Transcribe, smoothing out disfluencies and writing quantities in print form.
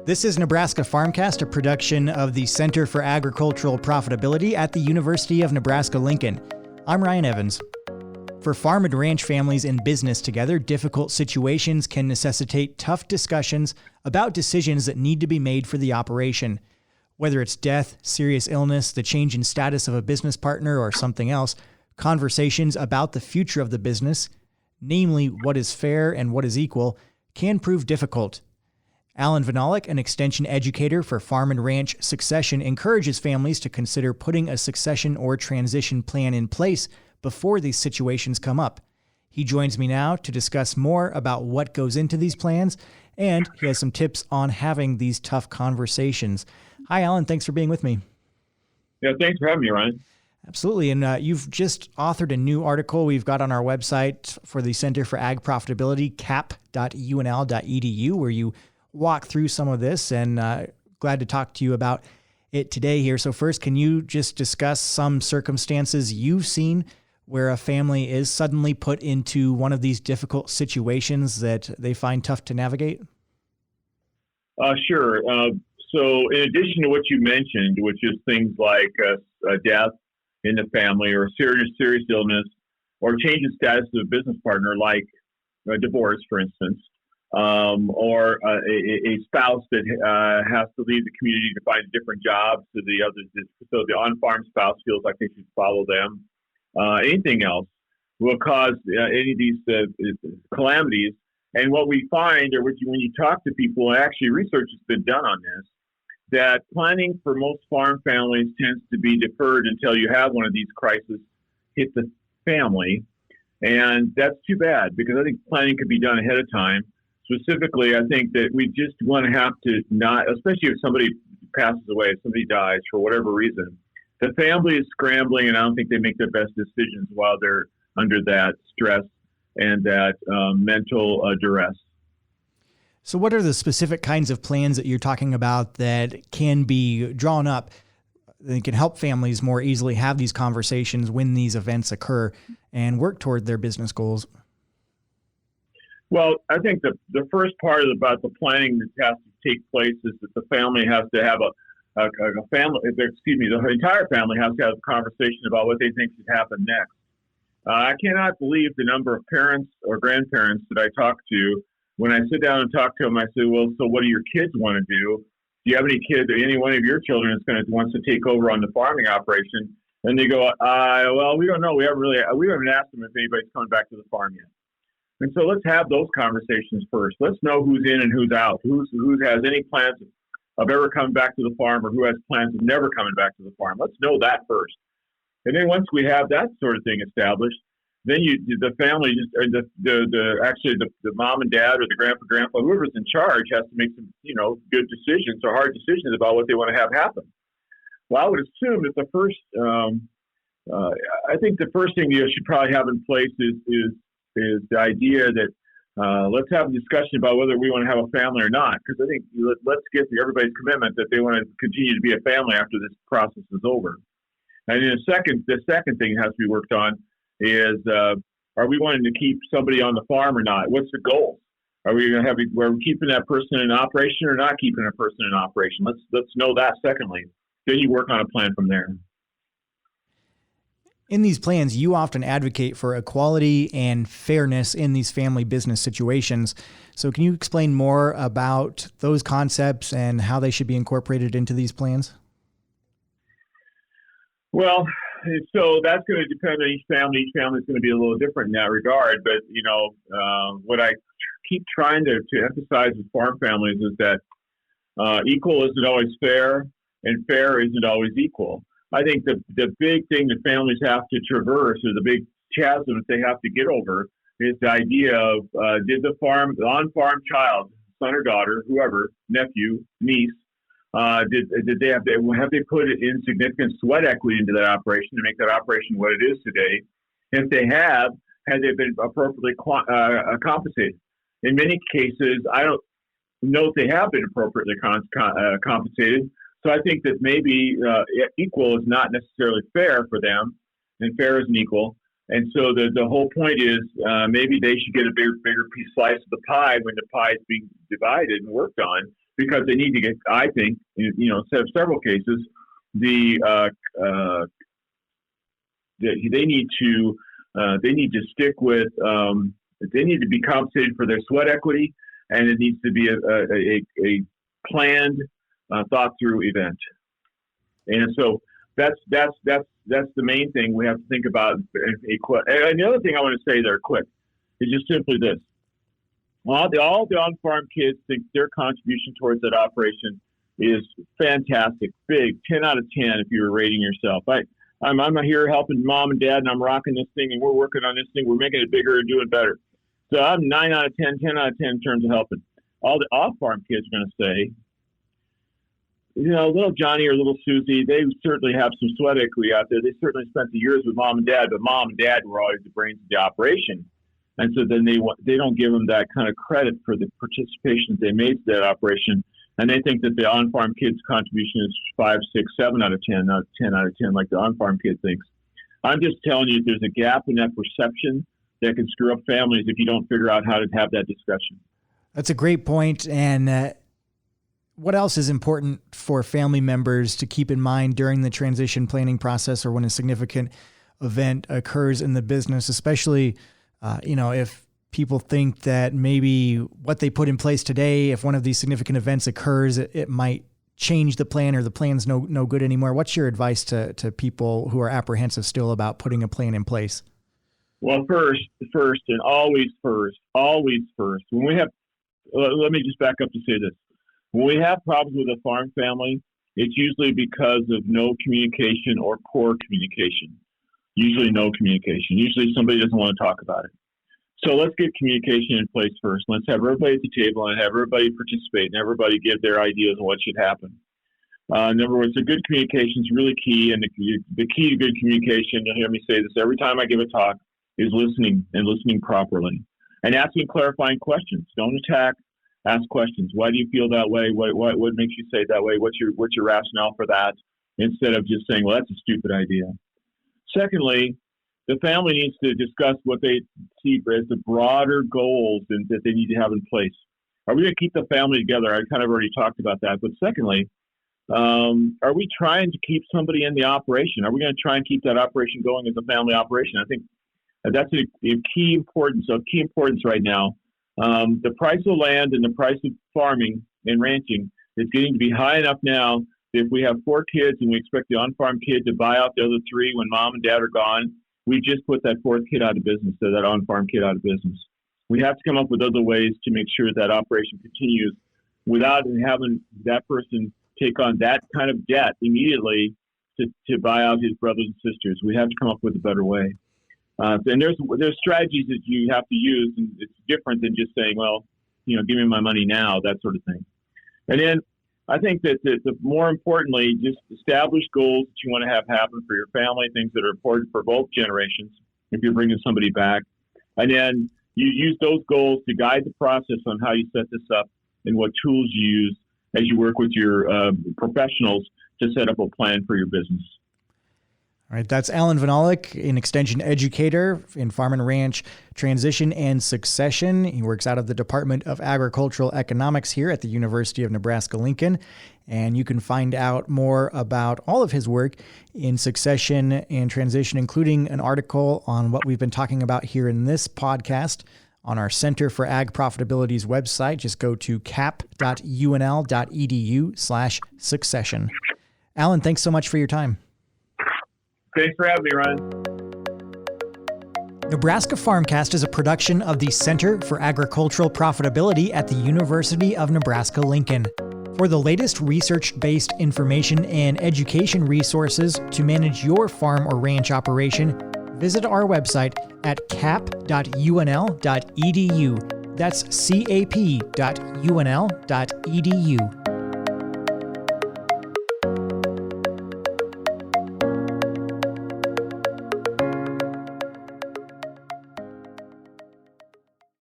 This is Nebraska Farmcast, a production of the Center for Agricultural Profitability at the University of Nebraska-Lincoln. I'm Ryan Evans. For farm and ranch families in business together, difficult situations can necessitate tough discussions about decisions that need to be made for the operation. Whether it's death, serious illness, the change in status of a business partner, or something else, conversations about the future of the business, namely what is fair and what is equal, can prove difficult. Allan Vyhnalek, an extension educator for farm and ranch succession, encourages families to consider putting a succession or transition plan in place before these situations come up. He joins me now to discuss more about what goes into these plans, and he has some tips on having these tough conversations. Hi, Allan. Thanks for being with me. Yeah, thanks for having me, Ryan. Absolutely. And you've just authored a new article we've got on our website for the Center for Ag Profitability, cap.unl.edu, where you walk through some of this, and glad to talk to you about it today here. So first, can you just discuss some circumstances you've seen where a family is suddenly put into one of these difficult situations that they find tough to navigate? Sure. So in addition to what you mentioned, which is things like death in the family or serious illness or change in status of a business partner, like a divorce, for instance, or a spouse that has to leave the community to find a different job, so the on-farm spouse feels like they should follow them. Anything else will cause any of these calamities. And what we find, or when you talk to people, and actually research has been done on this, that planning for most farm families tends to be deferred until you have one of these crises hit the family. And that's too bad, because I think planning could be done ahead of time. Specifically, I think that we just want to have to not, especially if somebody passes away, if somebody dies for whatever reason, the family is scrambling, and I don't think they make their best decisions while they're under that stress and that mental duress. So what are the specific kinds of plans that you're talking about that can be drawn up that can help families more easily have these conversations when these events occur and work toward their business goals? Well, I think the first part about the planning that has to take place is that the family has to have the entire family has to have a conversation about what they think should happen next. I cannot believe the number of parents or grandparents that I talk to. When I sit down and talk to them, I say, well, so what do your kids want to do? Do you have any kids or any one of your children wants to take over on the farming operation? And they go, well, we don't know. We haven't asked them if anybody's coming back to the farm yet. And so let's have those conversations first. Let's know who's in and who's out, who has any plans of ever coming back to the farm, or who has plans of never coming back to the farm. Let's know that first. And then once we have that sort of thing established, then the family, the mom and dad or the grandpa, whoever's in charge, has to make some good decisions or hard decisions about what they want to have happen. Well, I would assume that the first thing you should probably have in place is the idea that let's have a discussion about whether we want to have a family or not. Because I think let's get everybody's commitment that they want to continue to be a family after this process is over. And then the second thing that has to be worked on is, are we wanting to keep somebody on the farm or not? What's the goal? Are we going to we're keeping that person in operation or not keeping a person in operation? Let's know that secondly. Then you work on a plan from there. In these plans, you often advocate for equality and fairness in these family business situations. So can you explain more about those concepts and how they should be incorporated into these plans? Well, so that's going to depend on each family. Each family is going to be a little different in that regard. But, what I keep trying to emphasize with farm families is that equal isn't always fair, and fair isn't always equal. I think the big thing that families have to traverse, or the big chasm that they have to get over, is the idea of did the on-farm child, son or daughter, whoever, nephew, niece, have they put in significant sweat equity into that operation to make that operation what it is today? If they have they been appropriately compensated? In many cases, I don't know if they have been appropriately compensated. So I think that maybe equal is not necessarily fair for them, and fair isn't equal. And so the whole point is maybe they should get a bigger slice of the pie when the pie is being divided and worked on, because they need to get, I think, instead of several cases, they need to stick with, they need to be compensated for their sweat equity, and it needs to be a planned, thought through event. And so that's the main thing we have to think about. And the other thing I want to say there quick is just simply this. All the on-farm kids think their contribution towards that operation is fantastic, big, 10 out of 10 if you were rating yourself. I'm here helping mom and dad, and I'm rocking this thing, and we're working on this thing. We're making it bigger and doing better. So I'm 9 out of 10, 10 out of 10 in terms of helping. All the off-farm kids are going to say, little Johnny or little Susie, they certainly have some sweat equity out there. They certainly spent the years with mom and dad, but mom and dad were always the brains of the operation. And so then they don't give them that kind of credit for the participation they made to that operation. And they think that the on-farm kid's contribution is 5, 6, 7 out of 10, not 10 out of 10 like the on-farm kid thinks. I'm just telling you, there's a gap in that perception that can screw up families if you don't figure out how to have that discussion. That's a great point. And what else is important for family members to keep in mind during the transition planning process, or when a significant event occurs in the business, especially if people think that maybe what they put in place today, if one of these significant events occurs, it might change the plan, or the plan's no good anymore. What's your advice to people who are apprehensive still about putting a plan in place? Well, first, and always first. When we have, let me just back up to say this. When we have problems with a farm family, it's usually because of no communication or poor communication. Usually no communication. Usually somebody doesn't want to talk about it. So let's get communication in place first. Let's have everybody at the table and have everybody participate and everybody give their ideas on what should happen. In other words, a good communication is really key. And the key to good communication, you'll hear me say this every time I give a talk, is listening, and listening properly. And asking clarifying questions. Don't attack. Ask questions. Why do you feel that way? What makes you say it that way? What's your rationale for that? Instead of just saying, well, that's a stupid idea. Secondly, the family needs to discuss what they see as the broader goals that they need to have in place. Are we going to keep the family together? I kind of already talked about that. But secondly, are we trying to keep somebody in the operation? Are we going to try and keep that operation going as a family operation? I think that's a key importance right now. The price of land and the price of farming and ranching is getting to be high enough now that if we have 4 kids and we expect the on-farm kid to buy out the other 3 when mom and dad are gone, we just put that 4th kid out of business, so that on-farm kid out of business. We have to come up with other ways to make sure that operation continues without having that person take on that kind of debt immediately to buy out his brothers and sisters. We have to come up with a better way. And there's strategies that you have to use, and it's different than just saying, well, give me my money now, that sort of thing. And then I think that the more importantly, just establish goals that you want to have happen for your family, things that are important for both generations if you're bringing somebody back. And then you use those goals to guide the process on how you set this up and what tools you use as you work with your professionals to set up a plan for your business. All right, that's Allan Vyhnalek, an extension educator in farm and ranch transition and succession. He works out of the Department of Agricultural Economics here at the University of Nebraska-Lincoln. And you can find out more about all of his work in succession and transition, including an article on what we've been talking about here in this podcast on our Center for Ag Profitability's website. Just go to cap.unl.edu/succession. Allan, thanks so much for your time. Thanks for having me, Ryan. Nebraska Farmcast is a production of the Center for Agricultural Profitability at the University of Nebraska-Lincoln. For the latest research-based information and education resources to manage your farm or ranch operation, visit our website at cap.unl.edu. That's cap.unl.edu.